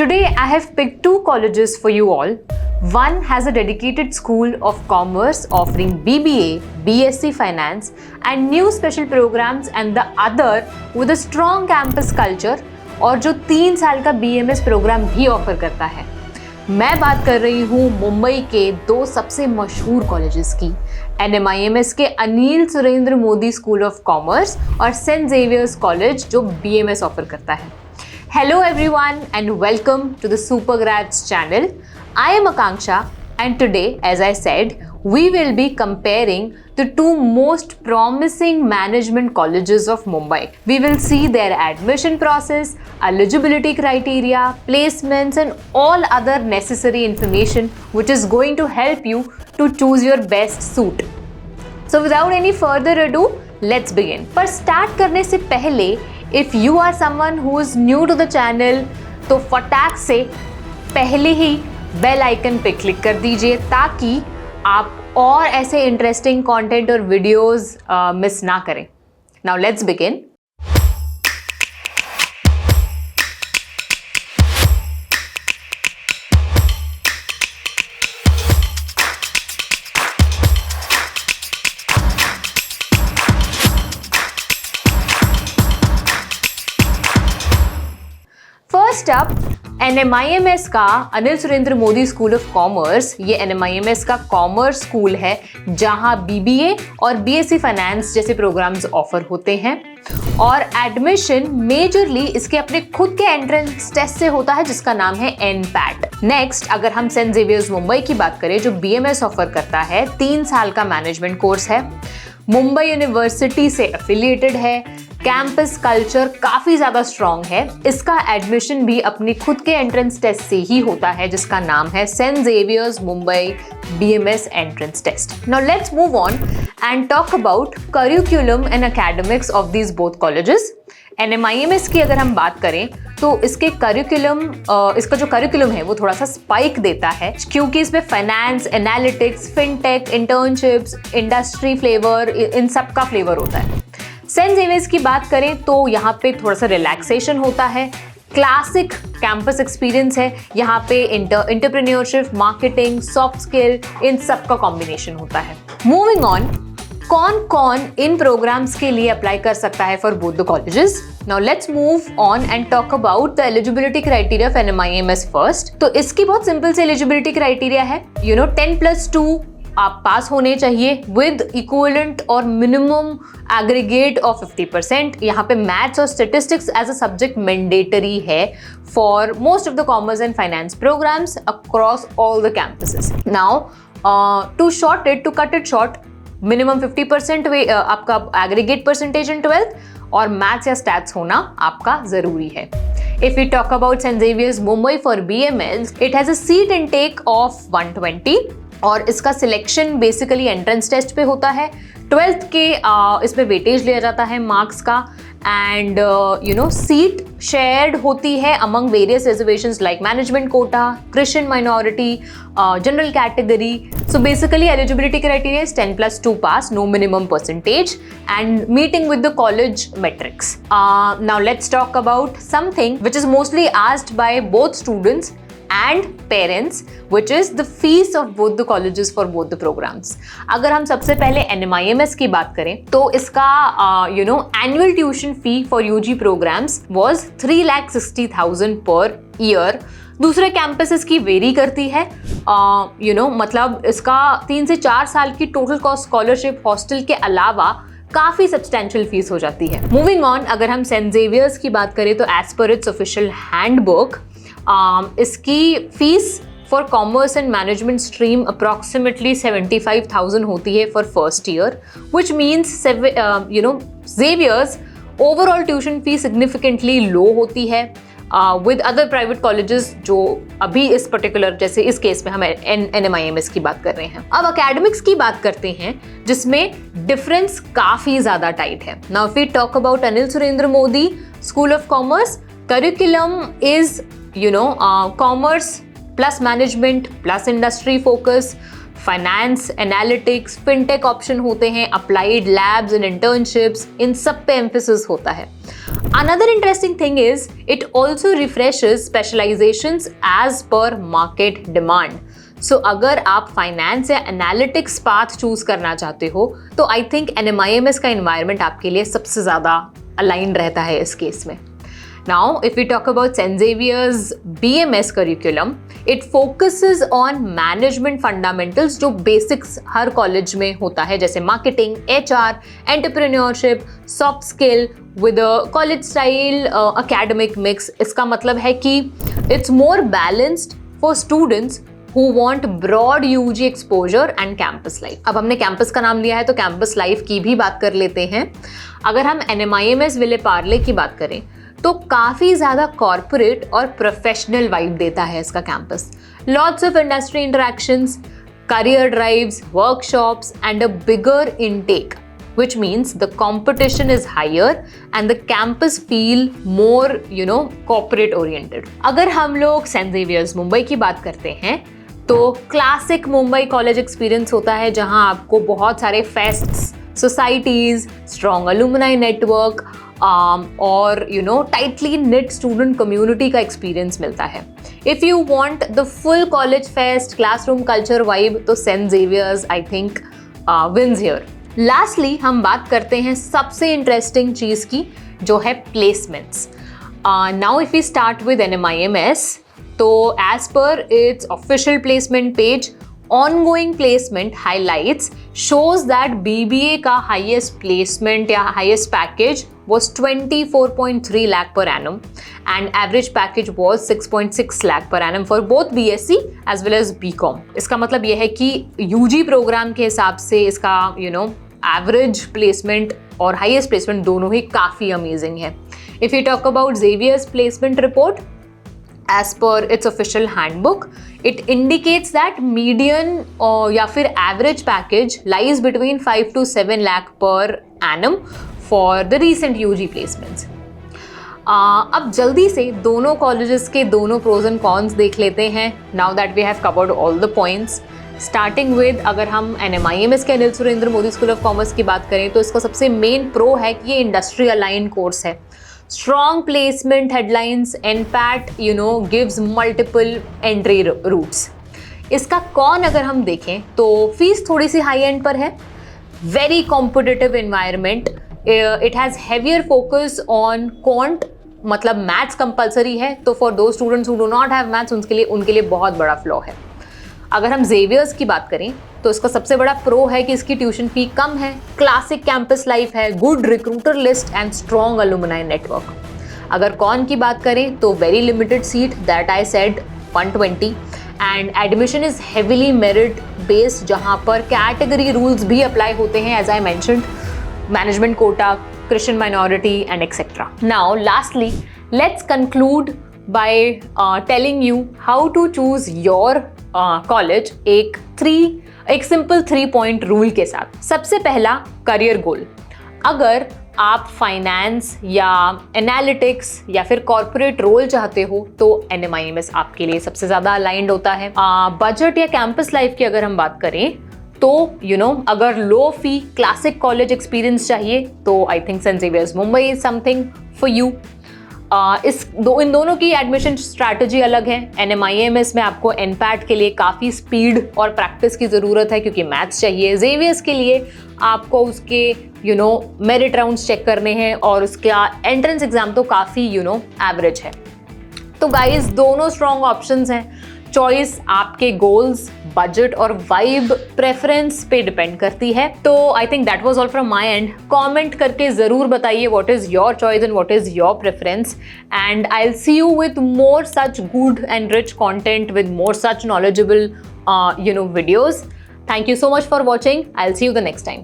Today I have picked two colleges for you all. One has a dedicated school of commerce offering BBA, BSc Finance and new special programs, and the other with a strong campus culture और जो 3 साल का BMS programme भी offer करता है। मैं बात कर रही हूँ मुंबई के दो सबसे मशहूर कॉलेजेस की, NMIMS के Anil Surendra Modi school of commerce और सेंट जेवियर्स कॉलेज जो BMS ऑफर करता है। Hello everyone and welcome to the Supergrads channel. I am Akanksha and today, as I said, we will be comparing the two most promising management colleges of Mumbai. We will see their admission process, eligibility criteria, placements and all other necessary information which is going to help you to choose your best suit. So without any further ado, let's begin. पर start करने से पहले if you are someone who is new to the channel, तो फटाक से पहले ही bell icon पे click कर दीजिए ताकि आप और ऐसे इंटरेस्टिंग कंटेंट और वीडियोस मिस ना करें। Now let's begin. First up NMIMS का Anil Surendra Modi school of commerce. ये NMIMS का कॉमर्स स्कूल है जहां BBA और BSc फाइनेंस जैसे प्रोग्राम्स ऑफर होते हैं और एडमिशन मेजरली इसके अपने खुद के एंट्रेंस टेस्ट से होता है जिसका नाम है NPAT। नेक्स्ट, अगर हम सेंट जेवियर्स मुंबई की बात करें जो BMS ऑफर करता है, 3 साल का मैनेजमेंट कोर्स है, मुंबई यूनिवर्सिटी से एफिलिएटेड है, कैंपस कल्चर काफी ज्यादा स्ट्रॉन्ग है, इसका एडमिशन भी अपनी खुद के एंट्रेंस टेस्ट से ही होता है जिसका नाम है Saint Xavier's Mumbai BMS entrance test. Now let's move on and talk about curriculum and academics of these both colleges. NMIMS की अगर हम बात करें तो इसके इसका जो करिकुलम है वो थोड़ा सा स्पाइक देता है क्योंकि इसमें finance, analytics, fintech, internships, industry flavour, इन सब का फ्लेवर होता है। सेंट जेवियर्स की बात करें तो यहाँ पे थोड़ा सा रिलैक्सेशन होता है, क्लासिक कैंपस एक्सपीरियंस है, यहाँ पे एंटरप्रेन्योरशिप, मार्केटिंग, सॉफ्ट स्किल, इन सब का कॉम्बिनेशन होता है। मूविंग ऑन, कौन इन प्रोग्राम्स के लिए अप्लाई कर सकता है for both the colleges. Now let's move on and talk about the eligibility criteria of NMIMS first. तो इसकी बहुत सिंपल से एलिजिबिलिटी क्राइटेरिया है, 10+2 आप पास होने चाहिए विद इक्विवेलेंट और मिनिमम एग्रीगेट ऑफ 50%। यहाँ पे मैथ्स और statistics as a subject mandatory है for most of the commerce and finance programmes across all the campuses. Now to cut it short, minimum 50% आपका एग्रीगेट परसेंटेज इन 12th और maths या stats होना आपका जरूरी है। If we talk about St. Xavier's Mumbai for BMS, it has a seat intake of 120 और इसका selection basically entrance test पे होता है। 12th के इसमें वेटेज लिया जाता है मार्क्स का एंड सीट शेयर्ड होती है among various reservations like management quota, Christian minority, general category. So basically eligibility criteria is 10+2 pass, no minimum percentage and meeting with the college metrics. Now let's talk about something which is mostly asked by both students and parents, which is the fees of both the colleges for both the programs. अगर हम सबसे पहले NMIMS की बात करें तो इसका annual tuition fee for UG programs was 3,60,000 per year. दूसरे कैंपसेस की वेरी करती है, मतलब इसका 3 से 4 साल की टोटल कॉस्ट स्कॉलरशिप हॉस्टल के अलावा काफी सब्सटैंशियल फीस हो जाती है। मूविंग ऑन, अगर हम सेंट जेवियर्स की बात करें तो as per its official handbook इसकी fees for commerce and management stream approximately 75,000 होती है for first year, which means Xavier's overall tuition fees significantly low होती है विद अदर प्राइवेट कॉलेजेस जो अभी इस पर्टिकुलर, जैसे इस केस में हम NMIMS की बात कर रहे हैं। अब अकेडमिक्स की बात करते हैं जिसमें डिफरेंस काफी ज्यादा टाइट है। Now if we talk about Anil Surendra Modi school of commerce, curriculum is commerce plus management plus industry focus, finance, analytics, fintech option होते हैं, अप्लाइड लैब्स एंड इंटर्नशिप्स, इन सब पे एम्फेसिस होता है। Another interesting thing is it also refreshes specializations as per market demand. So अगर आप finance या एनालिटिक्स पाथ चूज करना चाहते हो तो आई थिंक NMIMS का एनवायरनमेंट आपके लिए सबसे ज़्यादा अलाइन रहता है इस केस में. Now, if we talk about St. Xavier's BMS curriculum, it focuses on management fundamentals जो basics हर कॉलेज में होता है, जैसे marketing, HR, entrepreneurship, soft skill with a college style academic mix. इसका मतलब है कि it's more balanced for students who want broad UG exposure and campus life. अब हमने कैंपस का नाम लिया है तो कैंपस लाइफ की भी बात कर लेते हैं. अगर हम NMIMS विले पार्ले की बात करें तो काफ़ी ज़्यादा कॉर्पोरेट और प्रोफेशनल वाइब देता है इसका campus. Lots of industry interactions, career drives, workshops, and a bigger intake, which means the competition is higher and the campus feel more, corporate oriented. अगर हम लोग सेंट जेवियर्स मुंबई की बात करते हैं तो क्लासिक मुंबई कॉलेज एक्सपीरियंस होता है जहां आपको बहुत सारे fests, societies, strong alumni network और टाइटली निट स्टूडेंट कम्युनिटी का एक्सपीरियंस मिलता है. If you want the full college fest classroom culture vibe तो Saint Xavier's I think wins here. Lastly हम बात करते हैं सबसे इंटरेस्टिंग चीज़ की, जो है placements. Now if we start with NMIMS, तो as per its official placement page, ongoing placement highlights shows that BBA का highest placement या highest package was 24.3 lakh per annum and average package was 6.6 lakh per annum for both BSc as well as BCom. इसका मतलब यह है कि UG programme के हिसाब से इसका एवरेज प्लेसमेंट और हाईएस्ट प्लेसमेंट दोनों ही काफ़ी अमेजिंग है. If you talk about Xavier's placement report, as per its official handbook, it indicates that median या फिर average package lies between 5 to 7 lakh per annum for the recent UG placements. अब जल्दी से दोनों colleges के दोनों pros and cons देख लेते हैं now that we have covered all the points. Starting with अगर हम NMIMS के Anil Surendra Modi school of commerce की बात करें तो इसका सबसे मेन प्रो है कि ये इंडस्ट्री अलाइन कोर्स है. Strong placement headlines, NPAT, gives multiple entry routes. इसका कौन अगर हम देखें तो फीस थोड़ी सी हाई एंड पर है. Very competitive environment. It has heavier focus on quant, मतलब मैथ्स कंपलसरी है, तो फॉर दो students who do not have maths उनके लिए बहुत बड़ा फ्लॉ है. अगर हम Xavier's की बात करें तो इसका सबसे बड़ा प्रो है कि इसकी ट्यूशन फी कम है, क्लासिक कैंपस लाइफ है, good recruiter list and strong alumni network. अगर कॉन की बात करें तो very limited seat, that I said 120, and admission is heavily merit based जहां पर कैटेगरी रूल्स भी अप्लाई होते हैं, as I mentioned, management quota, Christian minority and etcetera. Now lastly let's conclude by telling you how to choose your college एक simple 3 point rule के साथ. सबसे पहला, करियर गोल. अगर आप फाइनेंस या एनालिटिक्स या फिर कॉर्पोरेट रोल चाहते हो तो NMIMS आपके लिए सबसे ज़्यादा अलाइंड होता है. बजट या कैंपस लाइफ की अगर हम बात करें तो अगर low fee classic college experience चाहिए तो I think Saint Xavier's Mumbai is something for you. इन दोनों की एडमिशन स्ट्रैटेजी अलग है. NMIMS में आपको NPAT के लिए काफ़ी स्पीड और प्रैक्टिस की ज़रूरत है क्योंकि मैथ्स चाहिए. Xavier's के लिए आपको उसके मेरिट राउंड्स चेक करने हैं और उसका एंट्रेंस एग्जाम तो काफ़ी एवरेज है. तो गाइज दोनों स्ट्रॉन्ग ऑप्शंस हैं. चॉइस आपके गोल्स, बजट और वाइब प्रेफरेंस पे डिपेंड करती है. तो I think that was all from my and. Comment करके ज़रूर बताइए what is your choice and what is your preference, and I will see you with more such good and rich content with more such knowledgeable videos. Thank you so much for watching. I'll see you the next time.